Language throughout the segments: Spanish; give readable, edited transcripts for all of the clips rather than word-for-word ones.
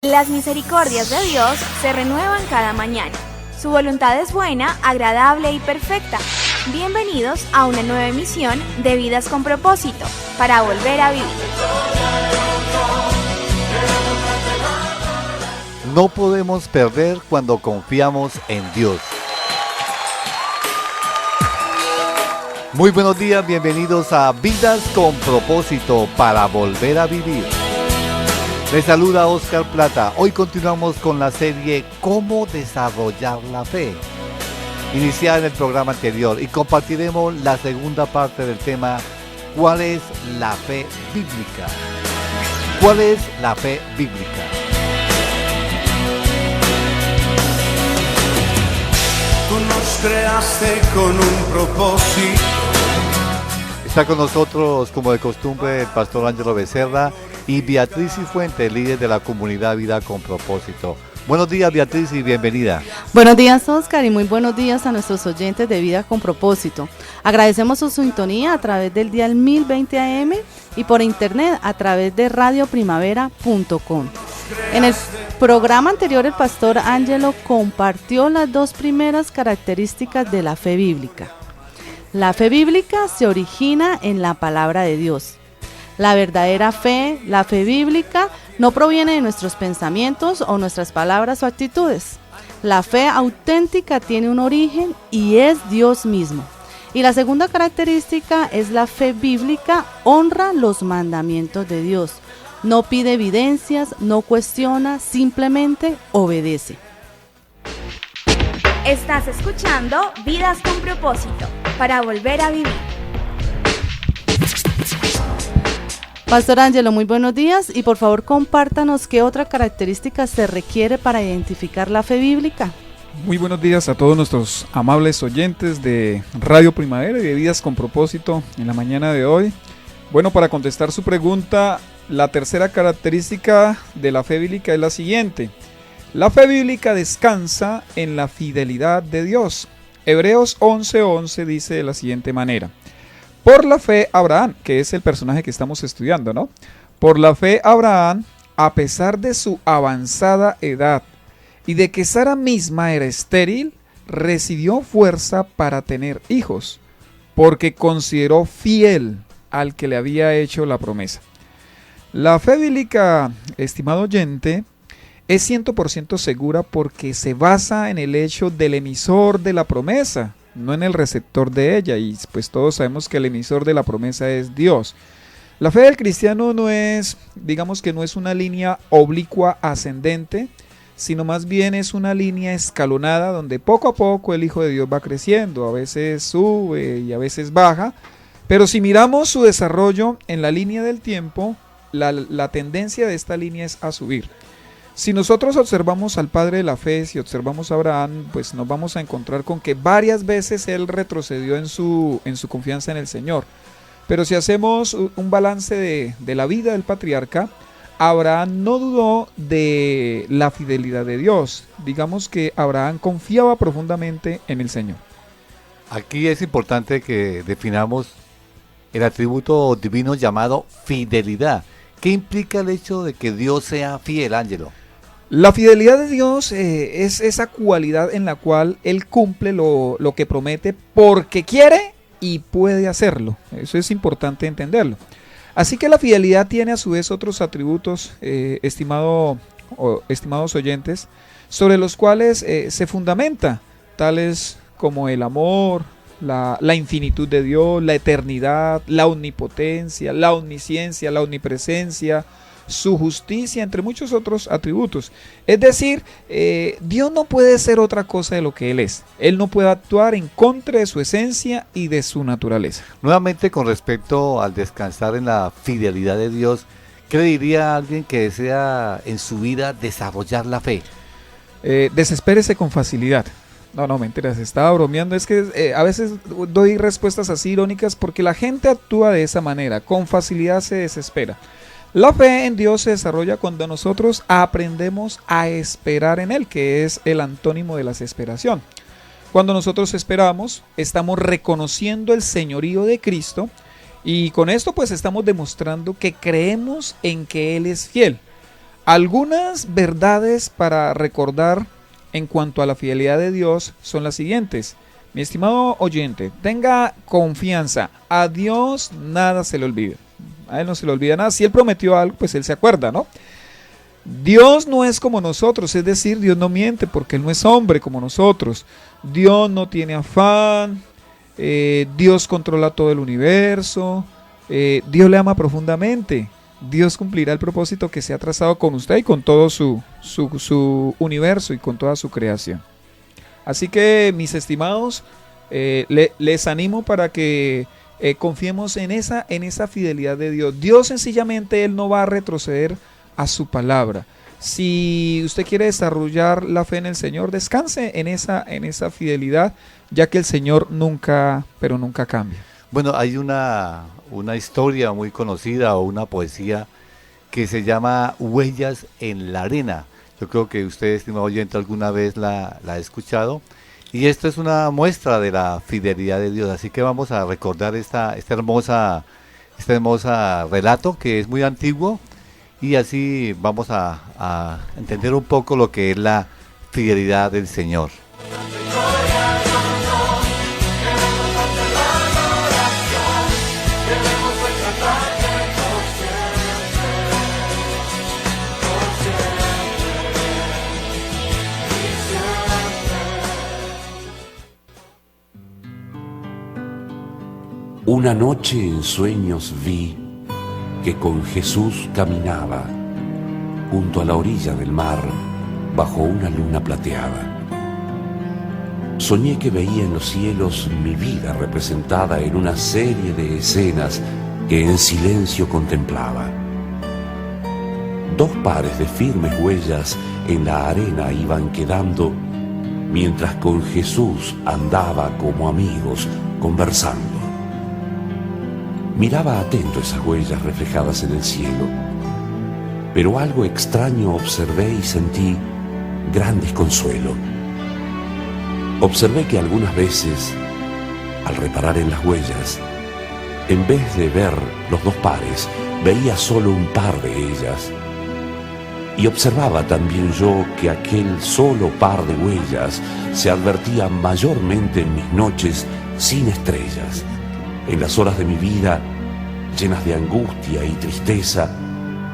Las misericordias de Dios se renuevan cada mañana. Su voluntad es buena, agradable y perfecta. Bienvenidos a una nueva emisión de Vidas con Propósito, para volver a vivir. No podemos perder cuando confiamos en Dios. Muy buenos días, bienvenidos a Vidas con Propósito, para volver a vivir. Les saluda Oscar Plata. Hoy continuamos con la serie Cómo desarrollar la fe, iniciada en el programa anterior, y compartiremos la segunda parte del tema: ¿cuál es la fe bíblica? ¿Cuál es la fe bíblica? Tú nos creaste con un propósito. Está con nosotros, como de costumbre, el pastor Ángelo Becerra y Beatriz Cifuentes, líder de la comunidad Vida con Propósito. Buenos días, Beatriz, y bienvenida. Buenos días, Oscar, y muy buenos días a nuestros oyentes de Vida con Propósito. Agradecemos su sintonía a través del dial 1020 AM y por internet a través de radioprimavera.com. En el programa anterior, el pastor Ángelo compartió las dos primeras características de la fe bíblica. La fe bíblica se origina en la palabra de Dios. La verdadera fe, la fe bíblica, no proviene de nuestros pensamientos o nuestras palabras o actitudes. La fe auténtica tiene un origen y es Dios mismo. Y la segunda característica es la fe bíblica: honra los mandamientos de Dios. No pide evidencias, no cuestiona, simplemente obedece. Estás escuchando Vidas con Propósito, para volver a vivir. Pastor Ángelo, muy buenos días, y por favor compártanos qué otra característica se requiere para identificar la fe bíblica. Muy buenos días a todos nuestros amables oyentes de Radio Primavera y de Vidas con Propósito en la mañana de hoy. Bueno, para contestar su pregunta, la tercera característica de la fe bíblica es la siguiente: la fe bíblica descansa en la fidelidad de Dios. Hebreos 11:11 dice de la siguiente manera: por la fe Abraham, que es el personaje que estamos estudiando, ¿no? Por la fe Abraham, a pesar de su avanzada edad y de que Sara misma era estéril, recibió fuerza para tener hijos, porque consideró fiel al que le había hecho la promesa. La fe bíblica, estimado oyente, es 100% segura porque se basa en el hecho del emisor de la promesa, no en el receptor de ella, y pues todos sabemos que el emisor de la promesa es Dios. La fe del cristiano no es, digamos que no es una línea oblicua ascendente, sino más bien es una línea escalonada donde poco a poco el Hijo de Dios va creciendo, a veces sube y a veces baja, pero si miramos su desarrollo en la línea del tiempo, la tendencia de esta línea es a subir. Si nosotros observamos al padre de la fe, si observamos a Abraham, pues nos vamos a encontrar con que varias veces él retrocedió en su confianza en el Señor. Pero si hacemos un balance de la vida del patriarca, Abraham no dudó de la fidelidad de Dios. Digamos que Abraham confiaba profundamente en el Señor. Aquí es importante que definamos el atributo divino llamado fidelidad. ¿Qué implica el hecho de que Dios sea fiel, Ángelo? La fidelidad de Dios es esa cualidad en la cual Él cumple lo que promete porque quiere y puede hacerlo. Eso es importante entenderlo. Así que la fidelidad tiene a su vez otros atributos, estimados oyentes, sobre los cuales se fundamenta, tales como el amor, la infinitud de Dios, la eternidad, la omnipotencia, la omnisciencia, la omnipresencia, su justicia, entre muchos otros atributos. Es decir, Dios no puede ser otra cosa de lo que Él es. Él no puede actuar en contra de su esencia y de su naturaleza. Nuevamente, con respecto al descansar en la fidelidad de Dios, ¿qué le diría a alguien que desea en su vida desarrollar la fe? Desespérese con facilidad. No, mentiras, estaba bromeando. Es que a veces doy respuestas así irónicas porque la gente actúa de esa manera, con facilidad se desespera. La fe en Dios se desarrolla cuando nosotros aprendemos a esperar en Él, que es el antónimo de la desesperación. Cuando nosotros esperamos, estamos reconociendo el señorío de Cristo y con esto pues estamos demostrando que creemos en que Él es fiel. Algunas verdades para recordar en cuanto a la fidelidad de Dios son las siguientes. Mi estimado oyente, tenga confianza. A Dios nada se le olvida. A Él no se le olvida nada. Si Él prometió algo, pues Él se acuerda, ¿no? Dios no es como nosotros, es decir, Dios no miente porque Él no es hombre como nosotros. Dios no tiene afán. Dios controla todo el universo. Dios le ama profundamente. Dios cumplirá el propósito que se ha trazado con usted y con todo su universo y con toda su creación. Así que, mis estimados, les animo para que confiemos en esa fidelidad de Dios. Dios sencillamente, Él no va a retroceder a su palabra. Si usted quiere desarrollar la fe en el Señor, descanse en esa fidelidad, ya que el Señor nunca, pero nunca cambia. Bueno, hay una historia muy conocida o una poesía que se llama Huellas en la arena. Yo creo que usted, estimado oyente, alguna vez la ha escuchado. Y esto es una muestra de la fidelidad de Dios. Así que vamos a recordar este hermosa relato que es muy antiguo. Y así vamos a entender un poco lo que es la fidelidad del Señor. Una noche en sueños vi que con Jesús caminaba junto a la orilla del mar bajo una luna plateada. Soñé que veía en los cielos mi vida representada en una serie de escenas que en silencio contemplaba. 2 pares de firmes huellas en la arena iban quedando mientras con Jesús andaba como amigos conversando. Miraba atento esas huellas reflejadas en el cielo, pero algo extraño observé y sentí gran desconsuelo. Observé que algunas veces, al reparar en las huellas, en vez de ver los 2 pares, veía solo un par de ellas. Y observaba también yo que aquel solo par de huellas se advertía mayormente en mis noches sin estrellas, en las horas de mi vida llenas de angustia y tristeza,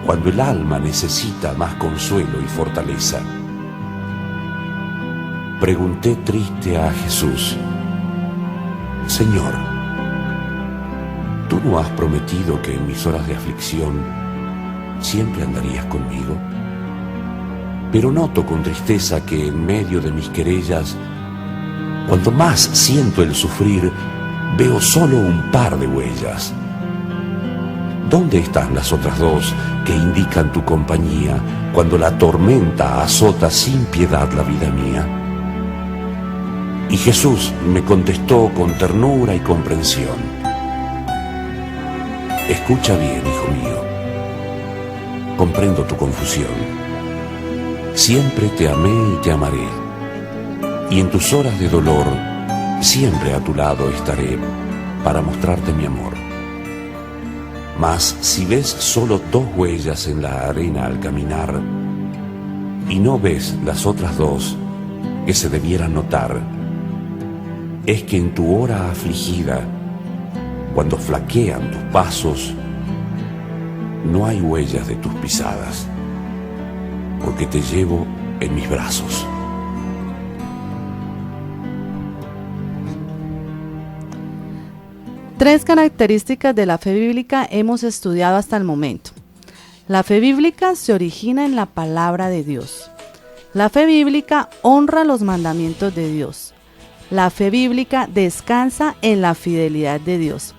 cuando el alma necesita más consuelo y fortaleza. Pregunté triste a Jesús: Señor, ¿tú no has prometido que en mis horas de aflicción siempre andarías conmigo? Pero noto con tristeza que en medio de mis querellas, cuanto más siento el sufrir, veo solo un par de huellas. ¿Dónde están las otras 2 que indican tu compañía cuando la tormenta azota sin piedad la vida mía? Y Jesús me contestó con ternura y comprensión: Escucha bien, hijo mío. Comprendo tu confusión. Siempre te amé y te amaré. Y en tus horas de dolor, siempre a tu lado estaré para mostrarte mi amor. Mas si ves solo 2 huellas en la arena al caminar y no ves las otras 2 que se debieran notar, es que en tu hora afligida, cuando flaquean tus pasos, no hay huellas de tus pisadas, porque te llevo en mis brazos. Tres características de la fe bíblica hemos estudiado hasta el momento. La fe bíblica se origina en la palabra de Dios. La fe bíblica honra los mandamientos de Dios. La fe bíblica descansa en la fidelidad de Dios.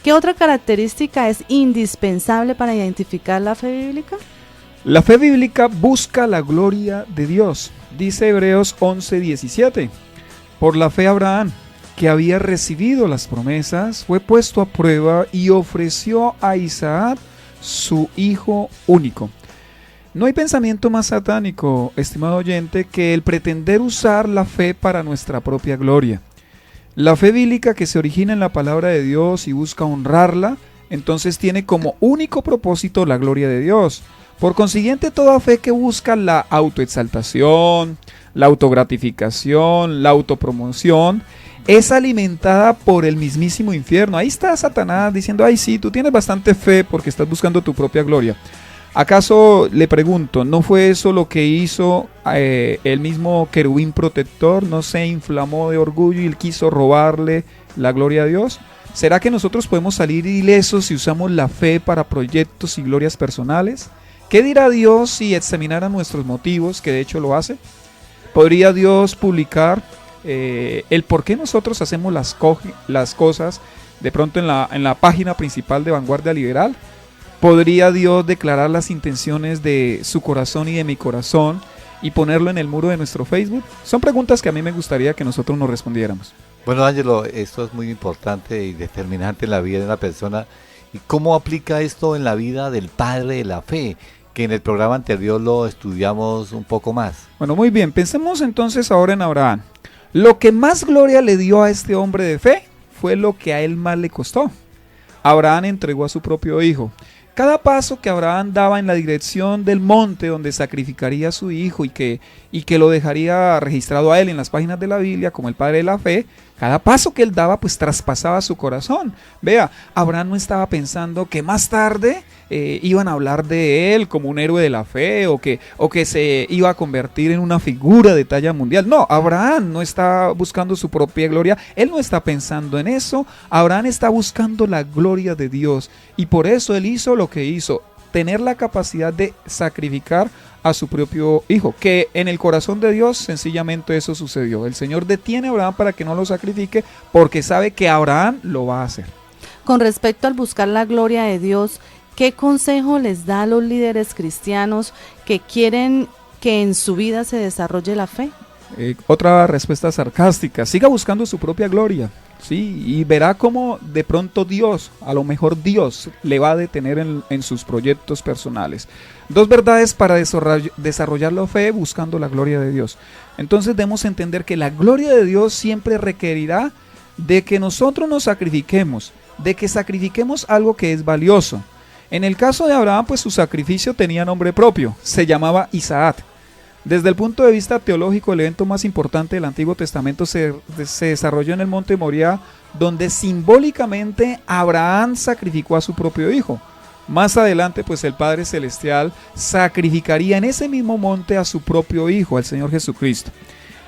¿Qué otra característica es indispensable para identificar la fe bíblica? La fe bíblica busca la gloria de Dios. Dice Hebreos 11:17. Por la fe Abraham, que había recibido las promesas, fue puesto a prueba y ofreció a Isaac su hijo único. No hay pensamiento más satánico, estimado oyente, que el pretender usar la fe para nuestra propia gloria. La fe bíblica, que se origina en la palabra de Dios y busca honrarla, entonces tiene como único propósito la gloria de Dios. Por consiguiente, toda fe que busca la autoexaltación, la autogratificación, la autopromoción, es alimentada por el mismísimo infierno. Ahí está Satanás diciendo, ay sí, tú tienes bastante fe porque estás buscando tu propia gloria. ¿Acaso, le pregunto, no fue eso lo que hizo el mismo querubín protector? ¿No se inflamó de orgullo y quiso robarle la gloria a Dios? ¿Será que nosotros podemos salir ilesos si usamos la fe para proyectos y glorias personales? ¿Qué dirá Dios si examinara nuestros motivos, que de hecho lo hace? ¿Podría Dios publicar el por qué nosotros hacemos las cosas de pronto en la página principal de Vanguardia Liberal? ¿Podría Dios declarar las intenciones de su corazón y de mi corazón y ponerlo en el muro de nuestro Facebook? Son preguntas que a mí me gustaría que nosotros nos respondiéramos. Bueno, Ángelo, esto es muy importante y determinante en la vida de una persona. ¿Y cómo aplica esto en la vida del padre de la fe? Que en el programa anterior lo estudiamos un poco más. Bueno, muy bien, pensemos entonces ahora en Abraham. Lo que más gloria le dio a este hombre de fe fue lo que a él más le costó. Abraham entregó a su propio hijo. Cada paso que Abraham daba en la dirección del monte donde sacrificaría a su hijo y que lo dejaría registrado a él en las páginas de la Biblia como el padre de la fe, cada paso que él daba pues traspasaba su corazón. Vea, Abraham no estaba pensando que más tarde iban a hablar de él como un héroe de la fe o que se iba a convertir en una figura de talla mundial. No, Abraham no está buscando su propia gloria, él no está pensando en eso. Abraham está buscando la gloria de Dios y por eso él hizo lo que hizo, tener la capacidad de sacrificar a su propio hijo, que en el corazón de Dios sencillamente eso sucedió. El Señor detiene a Abraham para que no lo sacrifique porque sabe que Abraham lo va a hacer. Con respecto al buscar la gloria de Dios, ¿qué consejo les da a los líderes cristianos que quieren que en su vida se desarrolle la fe? Otra respuesta sarcástica, siga buscando su propia gloria. Sí, y verá cómo de pronto Dios, a lo mejor Dios, le va a detener en sus proyectos personales. Dos verdades para desarrollar la fe buscando la gloria de Dios. Entonces debemos entender que la gloria de Dios siempre requerirá de que nosotros nos sacrifiquemos, de que sacrifiquemos algo que es valioso. En el caso de Abraham, pues su sacrificio tenía nombre propio, se llamaba Isaac. Desde el punto de vista teológico, el evento más importante del Antiguo Testamento se desarrolló en el monte Moriah, donde simbólicamente Abraham sacrificó a su propio hijo. Más adelante, pues el Padre Celestial sacrificaría en ese mismo monte a su propio hijo, al Señor Jesucristo.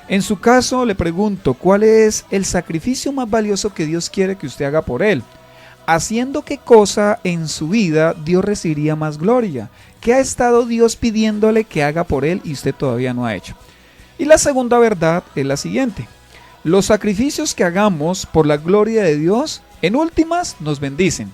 En su caso, le pregunto, ¿cuál es el sacrificio más valioso que Dios quiere que usted haga por él? ¿Haciendo qué cosa en su vida Dios recibiría más gloria? ¿Qué ha estado Dios pidiéndole que haga por él y usted todavía no ha hecho? Y la segunda verdad es la siguiente. Los sacrificios que hagamos por la gloria de Dios, en últimas, nos bendicen.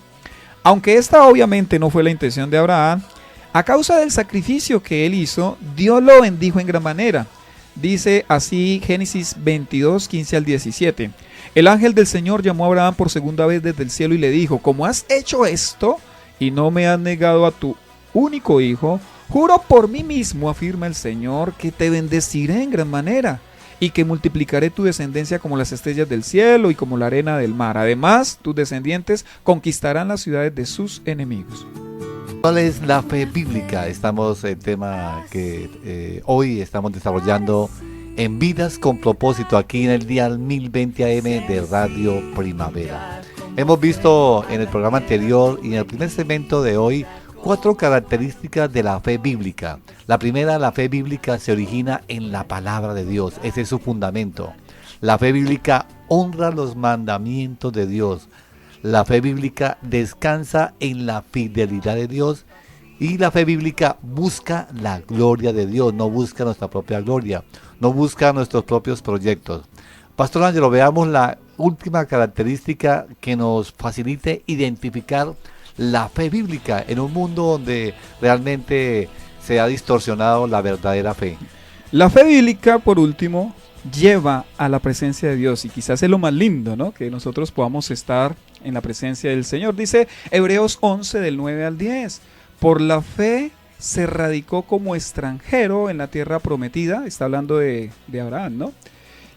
Aunque esta obviamente no fue la intención de Abraham, a causa del sacrificio que él hizo, Dios lo bendijo en gran manera. Dice así Génesis 22, 15 al 17. El ángel del Señor llamó a Abraham por segunda vez desde el cielo y le dijo, como has hecho esto y no me has negado a tu único hijo, juro por mí mismo, afirma el Señor, que te bendeciré en gran manera y que multiplicaré tu descendencia como las estrellas del cielo y como la arena del mar. Además, tus descendientes conquistarán las ciudades de sus enemigos. ¿Cuál es la fe bíblica? Estamos en tema que hoy estamos desarrollando en Vidas con Propósito, aquí en el dial 1020 AM de Radio Primavera. Hemos visto en el programa anterior y en el primer segmento de hoy 4 características de la fe bíblica. La primera, la fe bíblica se origina en la palabra de Dios, ese es su fundamento. La fe bíblica honra los mandamientos de Dios. La fe bíblica descansa en la fidelidad de Dios y la fe bíblica busca la gloria de Dios, no busca nuestra propia gloria, no busca nuestros propios proyectos. Pastor Ángelo, veamos la última característica que nos facilite identificar la fe bíblica en un mundo donde realmente se ha distorsionado la verdadera fe. La fe bíblica, por último, lleva a la presencia de Dios y quizás es lo más lindo, ¿no? Que nosotros podamos estar en la presencia del Señor. Dice Hebreos 11 del 9 al 10, por la fe se radicó como extranjero en la tierra prometida, está hablando de Abraham, ¿no?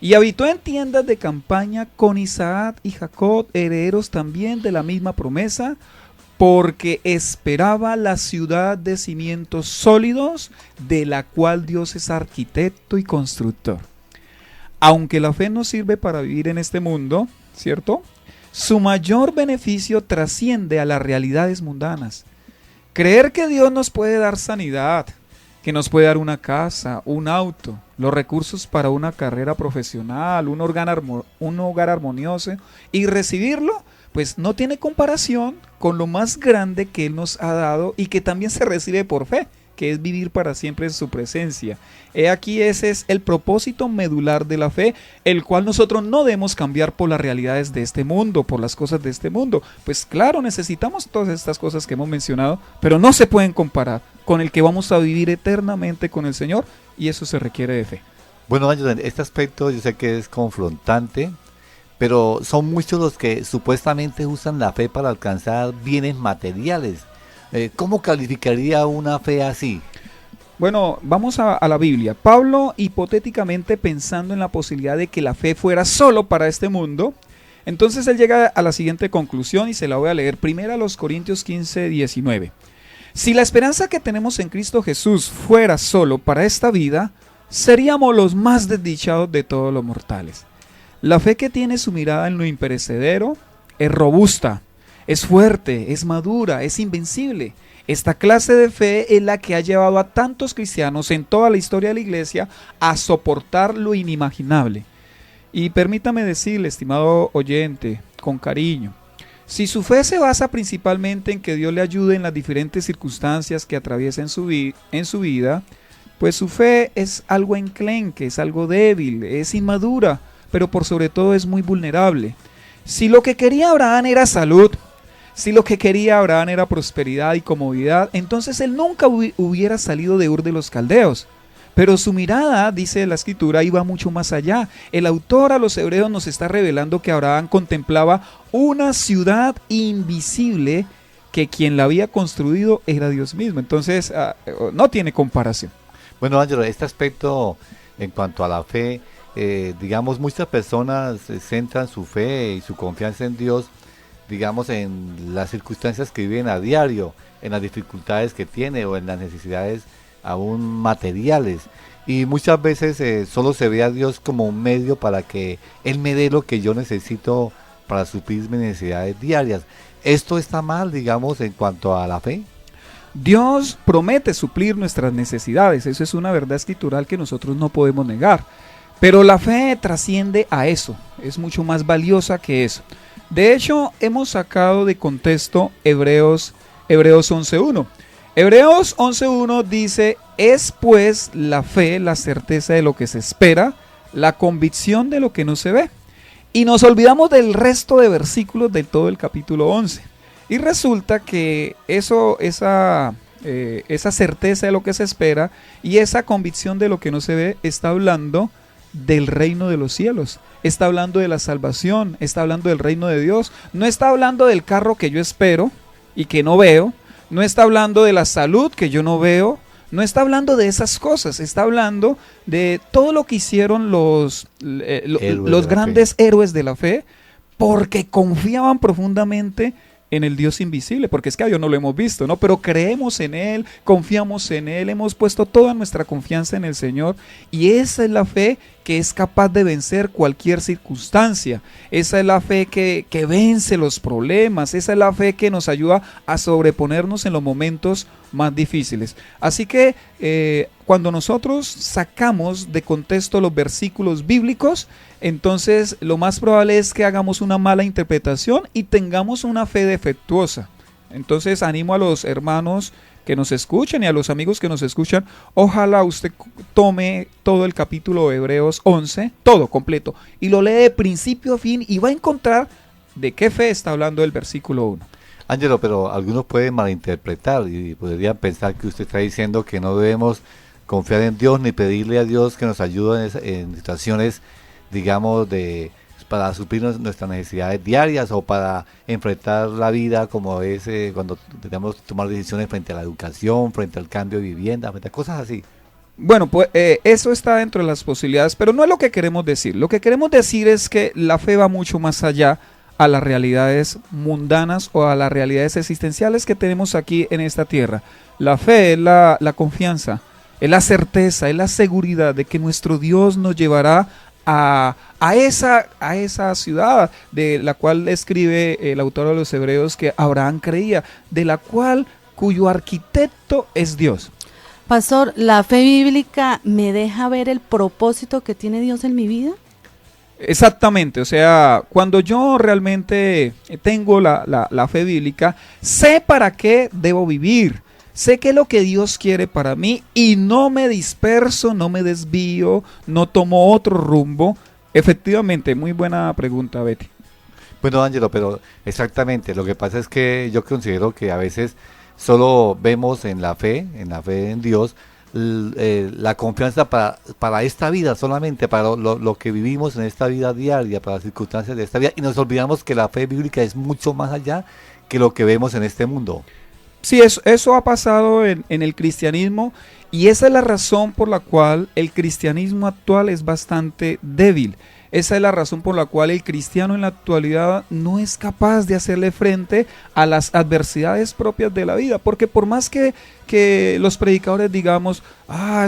Y habitó en tiendas de campaña con Isaac y Jacob, herederos también de la misma promesa, porque esperaba la ciudad de cimientos sólidos, de la cual Dios es arquitecto y constructor. Aunque la fe nos sirve para vivir en este mundo, ¿cierto? Su mayor beneficio trasciende a las realidades mundanas. Creer que Dios nos puede dar sanidad, que nos puede dar una casa, un auto, los recursos para una carrera profesional, un hogar armonioso, y recibirlo, pues no tiene comparación con lo más grande que Él nos ha dado y que también se recibe por fe, que es vivir para siempre en su presencia. He aquí, ese es el propósito medular de la fe, el cual nosotros no debemos cambiar por las realidades de este mundo, por las cosas de este mundo. Pues claro, necesitamos todas estas cosas que hemos mencionado, pero no se pueden comparar con el que vamos a vivir eternamente con el Señor, y eso se requiere de fe. Bueno, Ángelo, en este aspecto yo sé que es confrontante, pero son muchos los que supuestamente usan la fe para alcanzar bienes materiales. ¿Cómo calificaría una fe así? Bueno, vamos a la Biblia. Pablo, hipotéticamente pensando en la posibilidad de que la fe fuera solo para este mundo, entonces él llega a la siguiente conclusión y se la voy a leer. Primera a los Corintios 15, 19. Si la esperanza que tenemos en Cristo Jesús fuera solo para esta vida, seríamos los más desdichados de todos los mortales. La fe que tiene su mirada en lo imperecedero es robusta, es fuerte, es madura, es invencible. Esta clase de fe es la que ha llevado a tantos cristianos en toda la historia de la iglesia a soportar lo inimaginable. Y permítame decirle, estimado oyente, con cariño, si su fe se basa principalmente en que Dios le ayude en las diferentes circunstancias que atraviesa en su vida, pues su fe es algo enclenque, es algo débil, es inmadura, pero por sobre todo es muy vulnerable. Si lo que quería Abraham era salud, si lo que quería Abraham era prosperidad y comodidad, entonces él nunca hubiera salido de Ur de los Caldeos. Pero su mirada, dice la Escritura, iba mucho más allá. El autor a los Hebreos nos está revelando que Abraham contemplaba una ciudad invisible que quien la había construido era Dios mismo. Entonces, no tiene comparación. Bueno, Ángelo, este aspecto en cuanto a la fe, digamos, muchas personas centran su fe y su confianza en Dios, digamos, en las circunstancias que viven a diario, en las dificultades que tiene o en las necesidades aún materiales. Y muchas veces solo se ve a Dios como un medio para que Él me dé lo que yo necesito para suplir mis necesidades diarias. ¿Esto está mal, digamos, en cuanto a la fe? Dios promete suplir nuestras necesidades, eso es una verdad escritural que nosotros no podemos negar. Pero la fe trasciende a eso, es mucho más valiosa que eso. De hecho, hemos sacado de contexto Hebreos 11.1. Hebreos 11.1 dice, es pues la fe la certeza de lo que se espera, la convicción de lo que no se ve. Y nos olvidamos del resto de versículos de todo el capítulo 11. Y resulta que esa certeza de lo que se espera y esa convicción de lo que no se ve está hablando del reino de los cielos, está hablando de la salvación, está hablando del reino de Dios, no está hablando del carro que yo espero y que no veo, no está hablando de la salud que yo no veo, no está hablando de esas cosas, está hablando de todo lo que hicieron los grandes héroes de la fe, porque confiaban profundamente en el Dios invisible, porque es que a Dios no lo hemos visto, ¿no? Pero creemos en Él, confiamos en Él, hemos puesto toda nuestra confianza en el Señor, y esa es la fe que es capaz de vencer cualquier circunstancia, esa es la fe que vence los problemas, esa es la fe que nos ayuda a sobreponernos en los momentos más difíciles. Así que cuando nosotros sacamos de contexto los versículos bíblicos, entonces lo más probable es que hagamos una mala interpretación y tengamos una fe defectuosa. Entonces animo a los hermanos que nos escuchan y a los amigos que nos escuchan, ojalá usted tome todo el capítulo de Hebreos 11, todo completo, y lo lee de principio a fin y va a encontrar de qué fe está hablando el versículo 1. Ángelo, pero algunos pueden malinterpretar y podrían pensar que usted está diciendo que no debemos confiar en Dios ni pedirle a Dios que nos ayude en situaciones, digamos, para suplir nuestras necesidades diarias o para enfrentar la vida como es cuando tenemos que tomar decisiones frente a la educación, frente al cambio de vivienda, frente a cosas así. Bueno, pues eso está dentro de las posibilidades, pero no es lo que queremos decir. Lo que queremos decir es que la fe va mucho más allá a las realidades mundanas o a las realidades existenciales que tenemos aquí en esta tierra. La fe es la confianza, es la certeza, es la seguridad de que nuestro Dios nos llevará a esa ciudad de la cual escribe el autor de los Hebreos que Abraham creía, de la cuyo arquitecto es Dios. Pastor, ¿la fe bíblica me deja ver el propósito que tiene Dios en mi vida? Exactamente, o sea, cuando yo realmente tengo la fe bíblica, sé para qué debo vivir, sé qué es lo que Dios quiere para mí y no me disperso, no me desvío, no tomo otro rumbo. Efectivamente, muy buena pregunta, Betty. Bueno, Ángelo, pero exactamente, lo que pasa es que yo considero que a veces solo vemos en la fe en Dios, la confianza para esta vida, solamente para lo que vivimos en esta vida diaria, para las circunstancias de esta vida, y nos olvidamos que la fe bíblica es mucho más allá que lo que vemos en este mundo. Sí, eso ha pasado en el cristianismo, y esa es la razón por la cual el cristianismo actual es bastante débil. Esa es la razón por la cual el cristiano en la actualidad no es capaz de hacerle frente a las adversidades propias de la vida, porque por más que los predicadores digamos,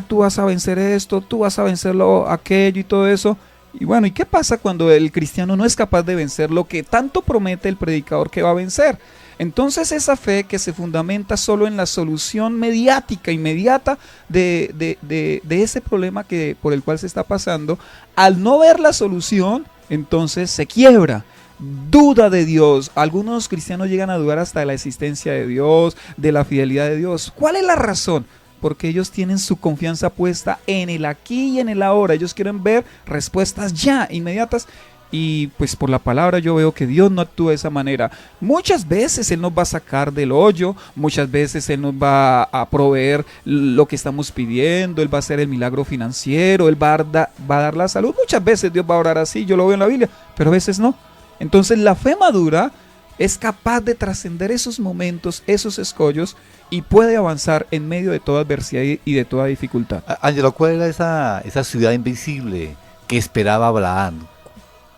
tú vas a vencer esto, tú vas a vencer aquello y todo eso, y bueno, ¿y qué pasa cuando el cristiano no es capaz de vencer lo que tanto promete el predicador que va a vencer? Entonces esa fe que se fundamenta solo en la solución mediática, inmediata de ese problema por el cual se está pasando, al no ver la solución, entonces se quiebra, duda de Dios. Algunos cristianos llegan a dudar hasta de la existencia de Dios, de la fidelidad de Dios. ¿Cuál es la razón? Porque ellos tienen su confianza puesta en el aquí y en el ahora. Ellos quieren ver respuestas ya, inmediatas. Y pues por la palabra yo veo que Dios no actúa de esa manera. Muchas veces Él nos va a sacar del hoyo, muchas veces Él nos va a proveer lo que estamos pidiendo, Él va a hacer el milagro financiero, Él va a dar la salud. Muchas veces Dios va a orar así, yo lo veo en la Biblia, pero a veces no. Entonces la fe madura es capaz de trascender esos momentos, esos escollos, y puede avanzar en medio de toda adversidad y de toda dificultad. Ángelo, ¿cuál era esa ciudad invisible que esperaba Abraham?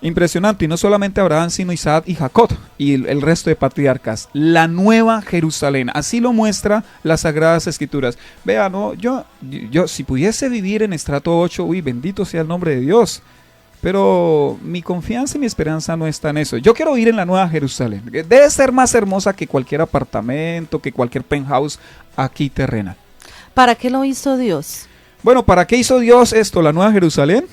Impresionante, y no solamente Abraham, sino Isaac y Jacob y el resto de patriarcas, la nueva Jerusalén, así lo muestra las Sagradas Escrituras. Vean, ¿no? yo si pudiese vivir en estrato 8, bendito sea el nombre de Dios, pero mi confianza y mi esperanza no está en eso. Yo quiero vivir en la nueva Jerusalén, debe ser más hermosa que cualquier apartamento, que cualquier penthouse aquí terrenal. ¿Para qué lo hizo Dios? Bueno, ¿para qué hizo Dios esto, la nueva Jerusalén?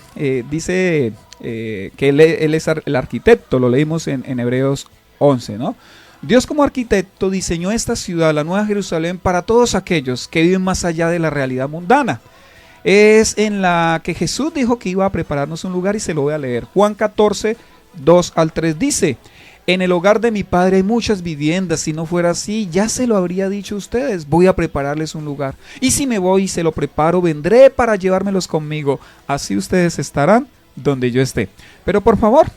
Dice que él es el arquitecto, lo leímos en Hebreos 11, ¿no? Dios como arquitecto diseñó esta ciudad, la nueva Jerusalén, para todos aquellos que viven más allá de la realidad mundana. Es en la que Jesús dijo que iba a prepararnos un lugar, y se lo voy a leer. Juan 14, 2 al 3 dice: en el hogar de mi Padre hay muchas viviendas, si no fuera así, ya se lo habría dicho a ustedes, voy a prepararles un lugar. Y si me voy y se lo preparo, vendré para llevármelos conmigo, así ustedes estarán donde yo esté. Pero por favor,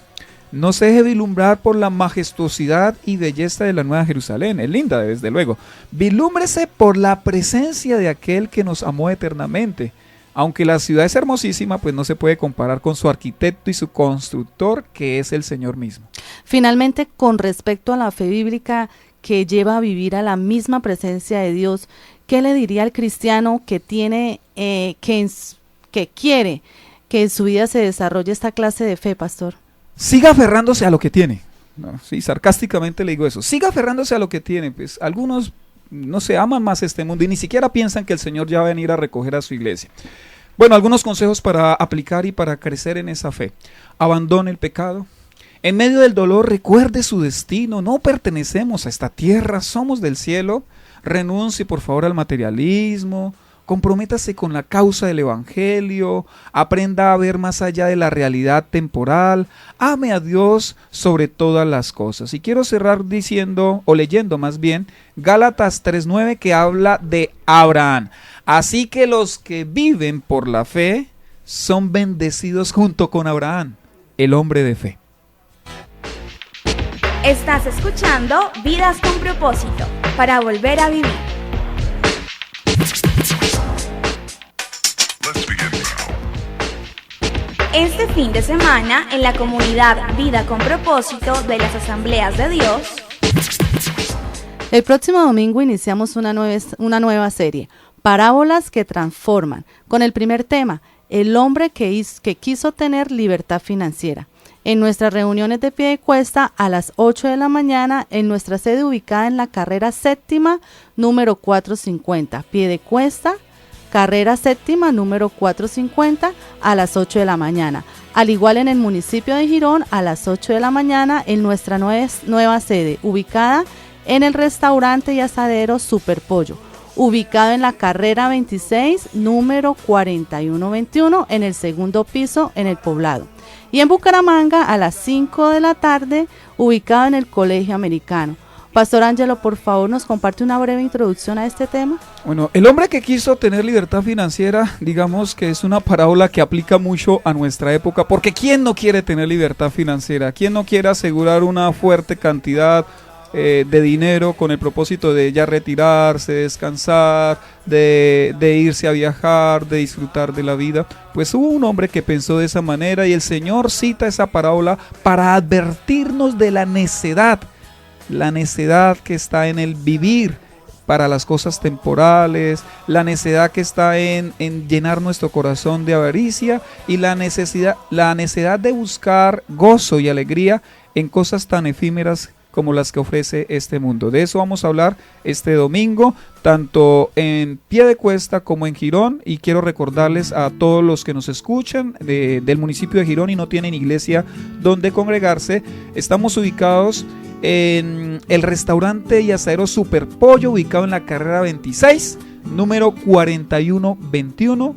no se deje vislumbrar por la majestuosidad y belleza de la nueva Jerusalén, es linda desde luego. Vislúmbrese por la presencia de aquel que nos amó eternamente. Aunque la ciudad es hermosísima, pues no se puede comparar con su arquitecto y su constructor, que es el Señor mismo. Finalmente, con respecto a la fe bíblica que lleva a vivir a la misma presencia de Dios, ¿qué le diría al cristiano que tiene, que quiere que en su vida se desarrolle esta clase de fe, pastor? Siga aferrándose a lo que tiene. No, sí, sarcásticamente le digo eso. Siga aferrándose a lo que tiene. Pues algunos no se aman más este mundo y ni siquiera piensan que el Señor ya va a venir a recoger a su iglesia. Bueno, algunos consejos para aplicar y para crecer en esa fe. Abandone el pecado. En medio del dolor, recuerde su destino. No pertenecemos a esta tierra, somos del cielo. Renuncie por favor al materialismo. Comprométase con la causa del evangelio, aprenda a ver más allá de la realidad temporal, ame a Dios sobre todas las cosas. Y quiero cerrar diciendo, o leyendo más bien, Gálatas 3:9, que habla de Abraham. Así que los que viven por la fe son bendecidos junto con Abraham, el hombre de fe. Estás escuchando Vidas con Propósito, para volver a vivir. Este fin de semana, en la comunidad Vida con Propósito de las Asambleas de Dios, el próximo domingo iniciamos una nueva serie, Parábolas que transforman, con el primer tema, el hombre que quiso tener libertad financiera. En nuestras reuniones de Piedecuesta a las 8 de la mañana en nuestra sede ubicada en la carrera séptima número 450. Piedecuesta, carrera séptima número 450 a las 8 de la mañana. Al igual en el municipio de Girón a las 8 de la mañana en nuestra nueva sede ubicada en el restaurante y asadero Super Pollo, ubicado en la carrera 26 número 4121 en el segundo piso en el Poblado. Y en Bucaramanga a las 5 de la tarde, ubicado en el Colegio Americano. Pastor Ángelo, por favor, nos comparte una breve introducción a este tema. Bueno, el hombre que quiso tener libertad financiera, digamos que es una parábola que aplica mucho a nuestra época, porque ¿quién no quiere tener libertad financiera? ¿Quién no quiere asegurar una fuerte cantidad de dinero con el propósito de ya retirarse, descansar, de irse a viajar, de disfrutar de la vida? Pues hubo un hombre que pensó de esa manera y el Señor cita esa parábola para advertirnos de la necedad que está en el vivir para las cosas temporales, la necedad que está en llenar nuestro corazón de avaricia y la necedad de buscar gozo y alegría en cosas tan efímeras como las que ofrece este mundo. De eso vamos a hablar este domingo, tanto en Piedecuesta como en Girón, y quiero recordarles a todos los que nos escuchan del municipio de Girón y no tienen iglesia donde congregarse, estamos ubicados en el restaurante y asadero Super Pollo, ubicado en la carrera 26, número 4121,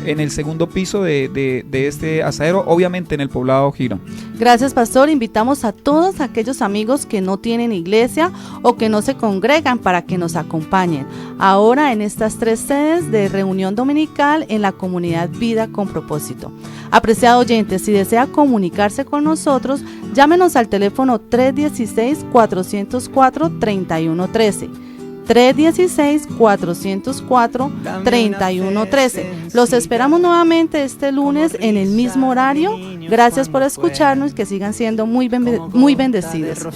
en el segundo piso de este asadero, obviamente en el Poblado Girón. Gracias, pastor. Invitamos a todos aquellos amigos que no tienen iglesia o que no se congregan para que nos acompañen ahora en estas 3 sedes de reunión dominical en la comunidad Vida con Propósito. Apreciado oyente, si desea comunicarse con nosotros, llámenos al teléfono 316-404-3113. 316-404-3113. Los esperamos nuevamente este lunes en el mismo horario. Gracias por escucharnos y que sigan siendo muy bendecidos.